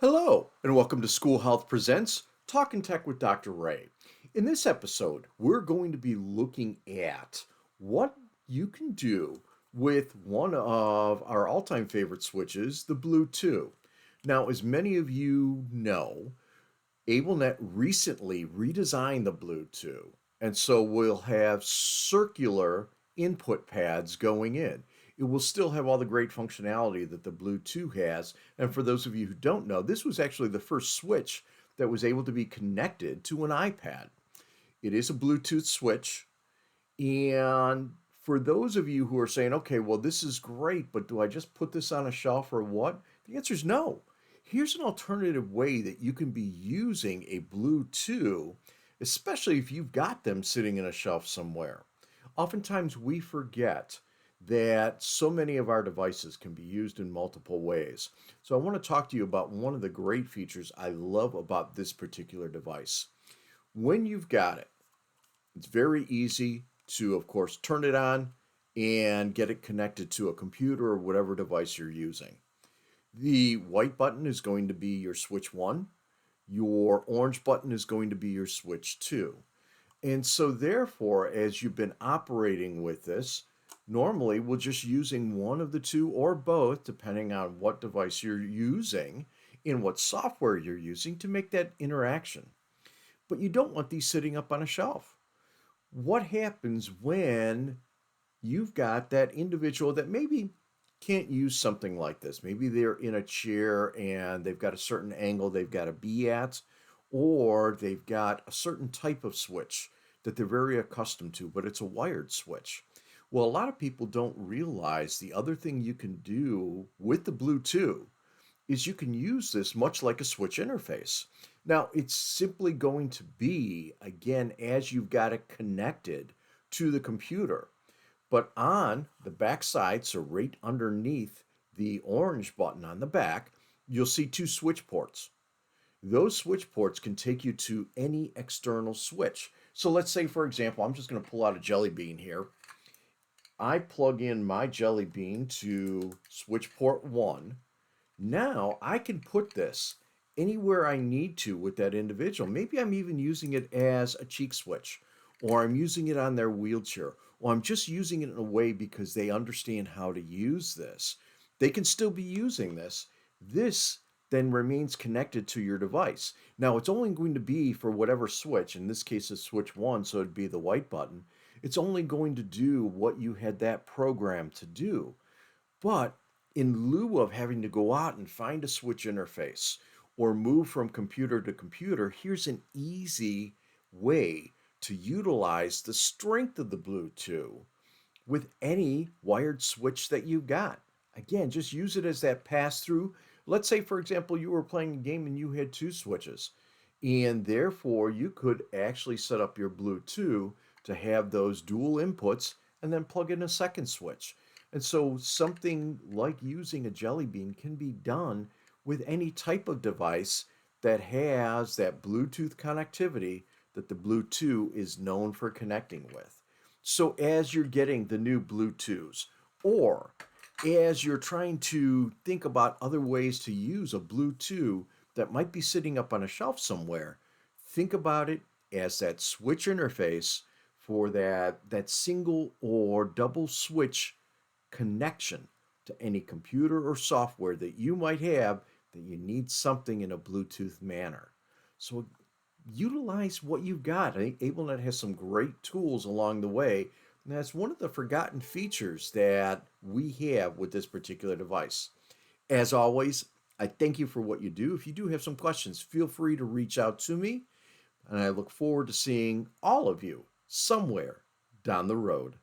Hello, and welcome to School Health Presents Talkin Tech with Dr. Ray. In this episode, we're going to be looking at what you can do with one of our all time favorite switches, the Blue 2. Now, as many of you know, AbleNet recently redesigned the Blue 2, and so we'll have circular input pads going in. It will still have all the great functionality that the Blue 2 has. And for those of you who don't know, this was actually the first switch that was able to be connected to an iPad. It is a Bluetooth switch. And for those of you who are saying, okay, well, this is great, but do I just put this on a shelf or what? The answer is no. Here's an alternative way that you can be using a Blue 2, especially if you've got them sitting in a shelf somewhere. Oftentimes we forget that so many of our devices can be used in multiple ways. So I want to talk to you about one of the great features I love about this particular device. When you've got it, it's very easy to, of course, turn it on and get it connected to a computer or whatever device you're using. The white button is going to be your switch 1. Your orange button is going to be your switch 2. And so therefore, as you've been operating with this, normally we're just using one of the two or both, depending on what device you're using and what software you're using to make that interaction. But you don't want these sitting up on a shelf. What happens when you've got that individual that maybe can't use something like this? Maybe they're in a chair and they've got a certain angle they've got to be at, or they've got a certain type of switch that they're very accustomed to, but it's a wired switch. Well, a lot of people don't realize the other thing you can do with the Blue 2 is you can use this much like a switch interface. Now, it's simply going to be, again, as you've got it connected to the computer. But on the back side, so right underneath the orange button on the back, you'll see two switch ports. Those switch ports can take you to any external switch. So let's say, for example, I'm just going to pull out a Jelly Bean here. I plug in my Jelly Bean to switch port 1. Now I can put this anywhere I need to with that individual. Maybe I'm even using it as a cheek switch, or I'm using it on their wheelchair, or I'm just using it in a way because they understand how to use this. They can still be using this. This then remains connected to your device. Now it's only going to be for whatever switch. In this case, it's switch 1, so it'd be the white button. It's only going to do what you had that program to do. But in lieu of having to go out and find a switch interface or move from computer to computer, here's an easy way to utilize the strength of the Blue 2 with any wired switch that you've got. Again, just use it as that pass through. Let's say, for example, you were playing a game and you had two switches, and therefore you could actually set up your Blue 2 to have those dual inputs and then plug in a second switch. And so something like using a Jelly Bean can be done with any type of device that has that Bluetooth connectivity that the Blue 2 is known for connecting with. So as you're getting the new Blue 2s, or as you're trying to think about other ways to use a Blue 2 that might be sitting up on a shelf somewhere, think about it as that switch interface for that single or double switch connection to any computer or software that you might have that you need something in a Bluetooth manner. So utilize what you've got. I think AbleNet has some great tools along the way. And that's one of the forgotten features that we have with this particular device. As always, I thank you for what you do. If you do have some questions, feel free to reach out to me. And I look forward to seeing all of you somewhere down the road.